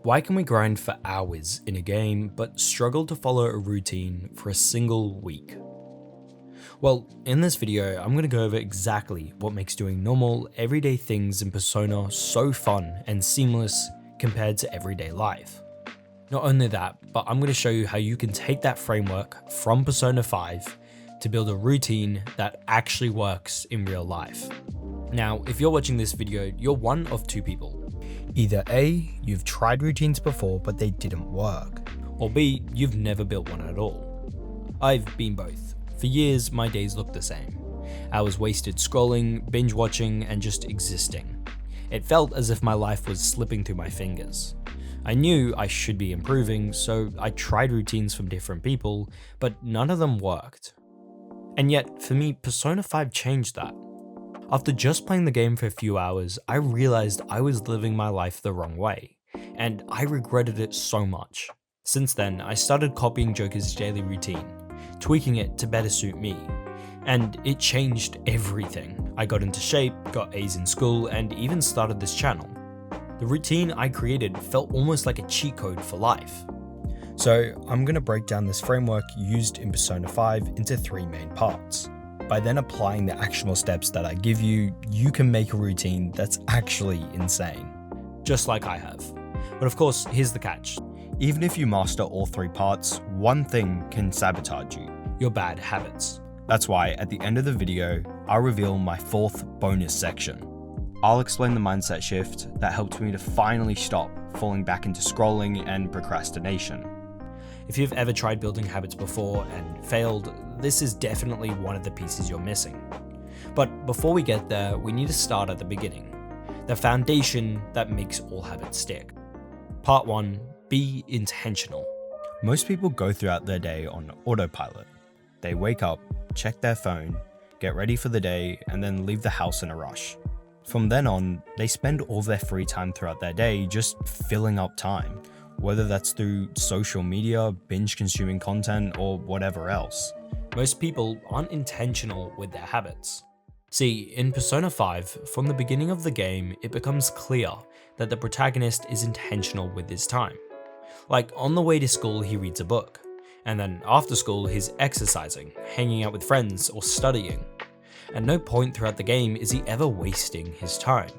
Why can we grind for hours in a game but struggle to follow a routine for a single week? Well, in this video, I'm going to go over exactly what makes doing normal, everyday things in Persona so fun and seamless compared to everyday life. Not only that, but I'm going to show you how you can take that framework from Persona 5 to build a routine that actually works in real life. Now, if you're watching this video, you're one of two people. Either A, you've tried routines before but they didn't work, or B, you've never built one at all. I've been both. For years, my days looked the same. Hours wasted scrolling, binge watching, and just existing. It felt as if my life was slipping through my fingers. I knew I should be improving, so I tried routines from different people, but none of them worked. And yet, for me, Persona 5 changed that. After just playing the game for a few hours, I realized I was living my life the wrong way, and I regretted it so much. Since then, I started copying Joker's daily routine, tweaking it to better suit me, and it changed everything. I got into shape, got A's in school, and even started this channel. The routine I created felt almost like a cheat code for life. So I'm going to break down this framework used in Persona 5 into three main parts. By then applying the actionable steps that I give you, you can make a routine that's actually insane. Just like I have. But of course, here's the catch. Even if you master all three parts, one thing can sabotage you: your bad habits. That's why at the end of the video, I'll reveal my fourth bonus section. I'll explain the mindset shift that helped me to finally stop falling back into scrolling and procrastination. If you've ever tried building habits before and failed, this is definitely one of the pieces you're missing. But before we get there, we need to start at the beginning, the foundation that makes all habits stick. Part 1, be intentional. Most people go throughout their day on autopilot. They wake up, check their phone, get ready for the day, and then leave the house in a rush. From then on, they spend all their free time throughout their day just filling up time, whether that's through social media, binge consuming content, or whatever else. Most people aren't intentional with their habits. See, in Persona 5, from the beginning of the game, it becomes clear that the protagonist is intentional with his time. Like, on the way to school he reads a book, and then after school he's exercising, hanging out with friends, or studying. At no point throughout the game is he ever wasting his time.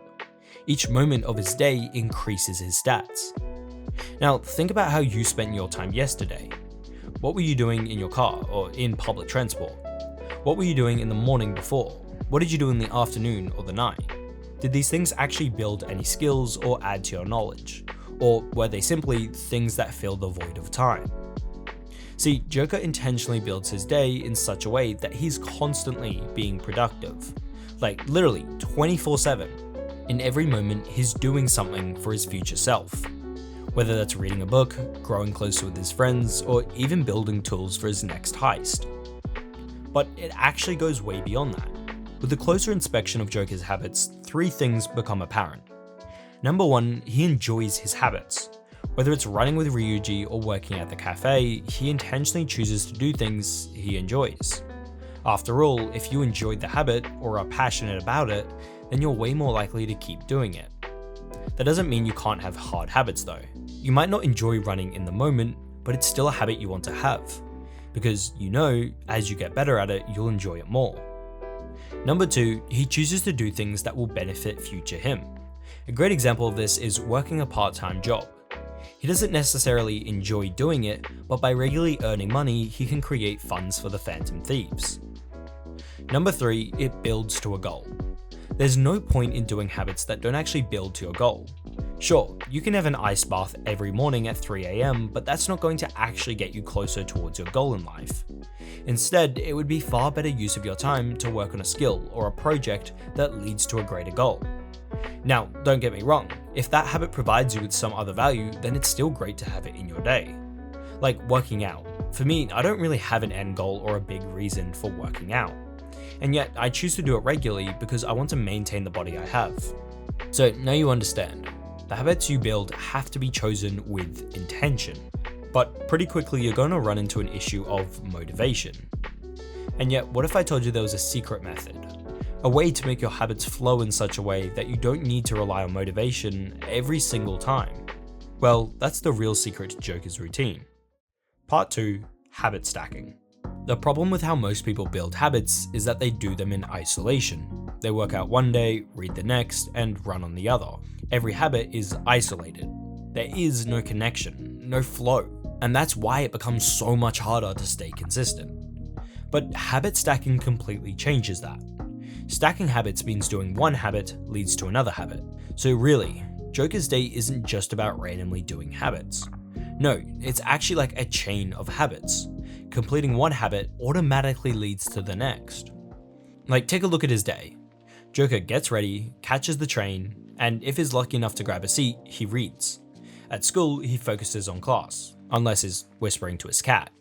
Each moment of his day increases his stats. Now, think about how you spent your time yesterday. What were you doing in your car or in public transport? What were you doing in the morning before? What did you do in the afternoon or the night? Did these things actually build any skills or add to your knowledge? Or were they simply things that fill the void of time? See, Joker intentionally builds his day in such a way that he's constantly being productive. Like literally 24/7. In every moment, he's doing something for his future self. Whether that's reading a book, growing closer with his friends, or even building tools for his next heist. But it actually goes way beyond that. With a closer inspection of Joker's habits, three things become apparent. Number 1, he enjoys his habits. Whether it's running with Ryuji or working at the cafe, he intentionally chooses to do things he enjoys. After all, if you enjoyed the habit or are passionate about it, then you're way more likely to keep doing it. That doesn't mean you can't have hard habits though. You might not enjoy running in the moment, but it's still a habit you want to have, because you know, as you get better at it, you'll enjoy it more. Number 2, he chooses to do things that will benefit future him. A great example of this is working a part-time job. He doesn't necessarily enjoy doing it, but by regularly earning money, he can create funds for the Phantom Thieves. Number 3, it builds to a goal. There's no point in doing habits that don't actually build to your goal. Sure, you can have an ice bath every morning at 3 AM, but that's not going to actually get you closer towards your goal in life. Instead, it would be far better use of your time to work on a skill or a project that leads to a greater goal. Now, don't get me wrong, if that habit provides you with some other value, then it's still great to have it in your day. Like working out. For me, I don't really have an end goal or a big reason for working out. And yet, I choose to do it regularly because I want to maintain the body I have. So now you understand. The habits you build have to be chosen with intention. But pretty quickly you're going to run into an issue of motivation. And yet, what if I told you there was a secret method? A way to make your habits flow in such a way that you don't need to rely on motivation every single time. Well, that's the real secret to Joker's routine. Part 2. Habit stacking. The problem with how most people build habits is that they do them in isolation. They work out one day, read the next, and run on the other. Every habit is isolated. There is no connection, no flow, and that's why it becomes so much harder to stay consistent. But habit stacking completely changes that. Stacking habits means doing one habit leads to another habit. So really, Joker's day isn't just about randomly doing habits. No, it's actually like a chain of habits. Completing one habit automatically leads to the next. Like, take a look at his day. Joker gets ready, catches the train, and if he's lucky enough to grab a seat, he reads. At school, he focuses on class, unless he's whispering to his cat.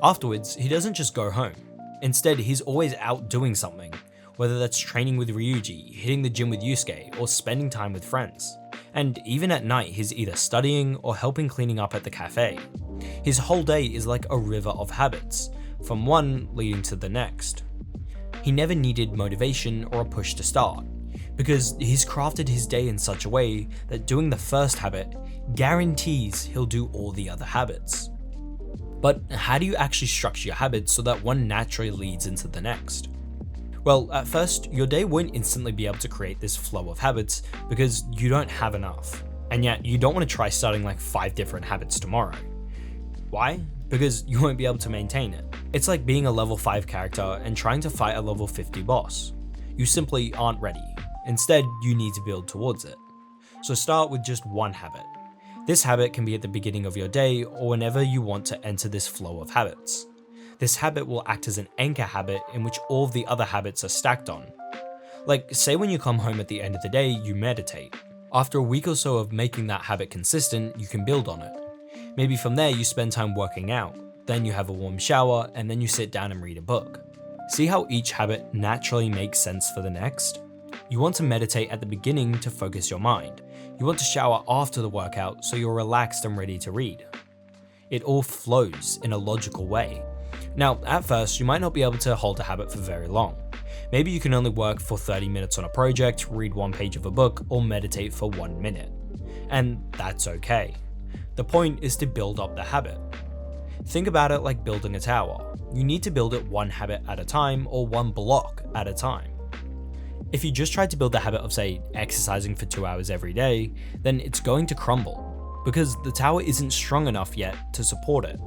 Afterwards, he doesn't just go home. Instead, he's always out doing something, whether that's training with Ryuji, hitting the gym with Yusuke, or spending time with friends. And even at night, he's either studying or helping cleaning up at the cafe. His whole day is like a river of habits, from one leading to the next. He never needed motivation or a push to start, because he's crafted his day in such a way that doing the first habit guarantees he'll do all the other habits. But how do you actually structure your habits so that one naturally leads into the next? Well, at first, your day won't instantly be able to create this flow of habits because you don't have enough. And yet, you don't want to try starting like 5 different habits tomorrow. Why? Because you won't be able to maintain it. It's like being a level 5 character and trying to fight a level 50 boss. You simply aren't ready. Instead, you need to build towards it. So start with just one habit. This habit can be at the beginning of your day or whenever you want to enter this flow of habits. This habit will act as an anchor habit in which all of the other habits are stacked on. Like, say when you come home at the end of the day, you meditate. After a week or so of making that habit consistent, you can build on it. Maybe from there you spend time working out, then you have a warm shower, and then you sit down and read a book. See how each habit naturally makes sense for the next? You want to meditate at the beginning to focus your mind. You want to shower after the workout so you're relaxed and ready to read. It all flows in a logical way. Now, at first, you might not be able to hold a habit for very long. Maybe you can only work for 30 minutes on a project, read one page of a book, or meditate for 1 minute. And that's okay. The point is to build up the habit. Think about it like building a tower. You need to build it one habit at a time or one block at a time. If you just tried to build the habit of, say, exercising for 2 hours every day, then it's going to crumble, because the tower isn't strong enough yet to support it.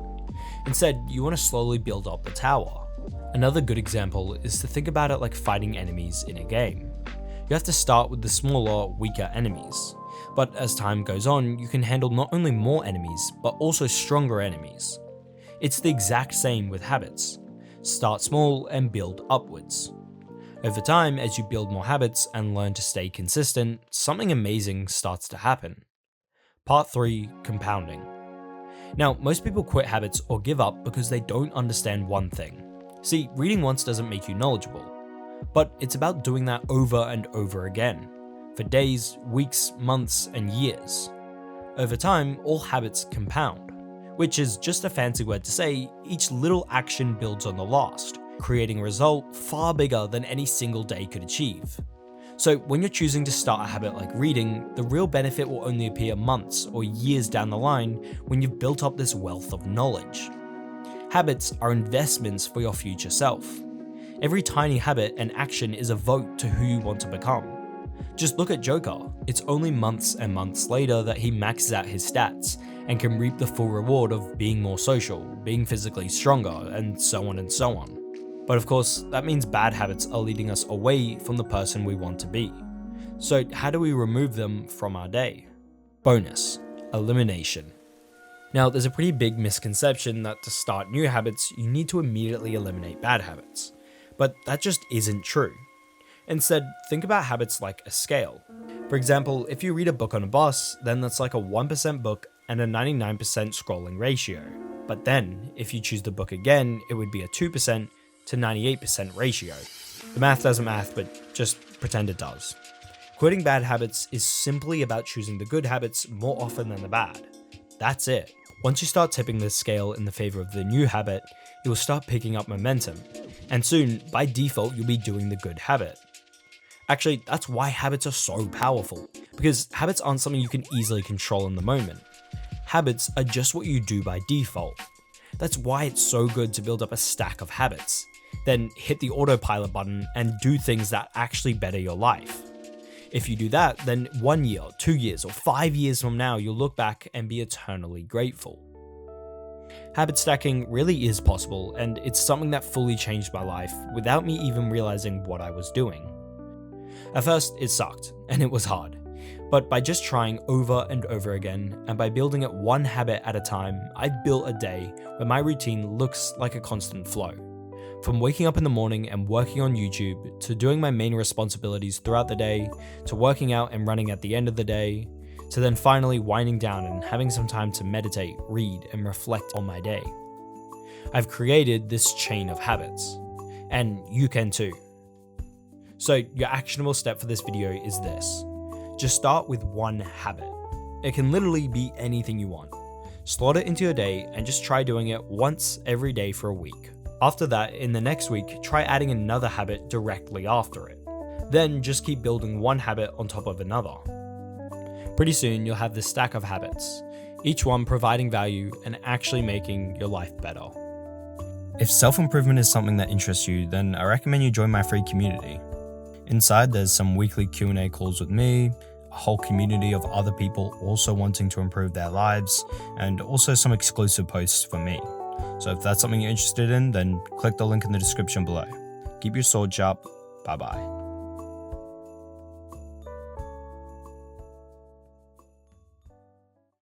Instead, you want to slowly build up the tower. Another good example is to think about it like fighting enemies in a game. You have to start with the smaller, weaker enemies. But as time goes on, you can handle not only more enemies, but also stronger enemies. It's the exact same with habits. Start small and build upwards. Over time, as you build more habits and learn to stay consistent, something amazing starts to happen. Part 3. Compounding. Now, most people quit habits or give up because they don't understand one thing. See, reading once doesn't make you knowledgeable, but it's about doing that over and over again, for days, weeks, months, and years. Over time, all habits compound, which is just a fancy word to say each little action builds on the last, creating a result far bigger than any single day could achieve. So when you're choosing to start a habit like reading, the real benefit will only appear months or years down the line when you've built up this wealth of knowledge. Habits are investments for your future self. Every tiny habit and action is a vote to who you want to become. Just look at Joker. It's only months and months later that he maxes out his stats and can reap the full reward of being more social, being physically stronger, and so on and so on. But of course, that means bad habits are leading us away from the person we want to be. So how do we remove them from our day? Bonus: elimination. Now, there's a pretty big misconception that to start new habits, you need to immediately eliminate bad habits. But that just isn't true. Instead, think about habits like a scale. For example, if you read a book on a bus, then that's like a 1% book and a 99% scrolling ratio. But then, if you choose the book again, it would be a 2% to 98% ratio. The math doesn't math, but just pretend it does. Quitting bad habits is simply about choosing the good habits more often than the bad. That's it. Once you start tipping the scale in the favor of the new habit, it will start picking up momentum. And soon, by default, you'll be doing the good habit. Actually, that's why habits are so powerful, Because habits aren't something you can easily control in the moment. Habits are just what you do by default. That's why it's so good to build up a stack of habits, then hit the autopilot button and do things that actually better your life. If you do that, then 1 year, 2 years, or 5 years from now, you'll look back and be eternally grateful. Habit stacking really is possible, and it's something that fully changed my life without me even realizing what I was doing. At first, it sucked, and it was hard. But by just trying over and over again, and by building it one habit at a time, I've built a day where my routine looks like a constant flow. From waking up in the morning and working on YouTube, to doing my main responsibilities throughout the day, to working out and running at the end of the day, to then finally winding down and having some time to meditate, read, and reflect on my day. I've created this chain of habits, and you can too. So your actionable step for this video is this. Just start with one habit. It can literally be anything you want. Slot it into your day and just try doing it once every day for a week. After that, in the next week, try adding another habit directly after it. Then just keep building one habit on top of another. Pretty soon you'll have this stack of habits, each one providing value and actually making your life better. If self-improvement is something that interests you, then I recommend you join my free community. Inside, there's some weekly Q&A calls with me, a whole community of other people also wanting to improve their lives, and also some exclusive posts for me. So if that's something you're interested in, then click the link in the description below. Keep your sword sharp. Bye bye.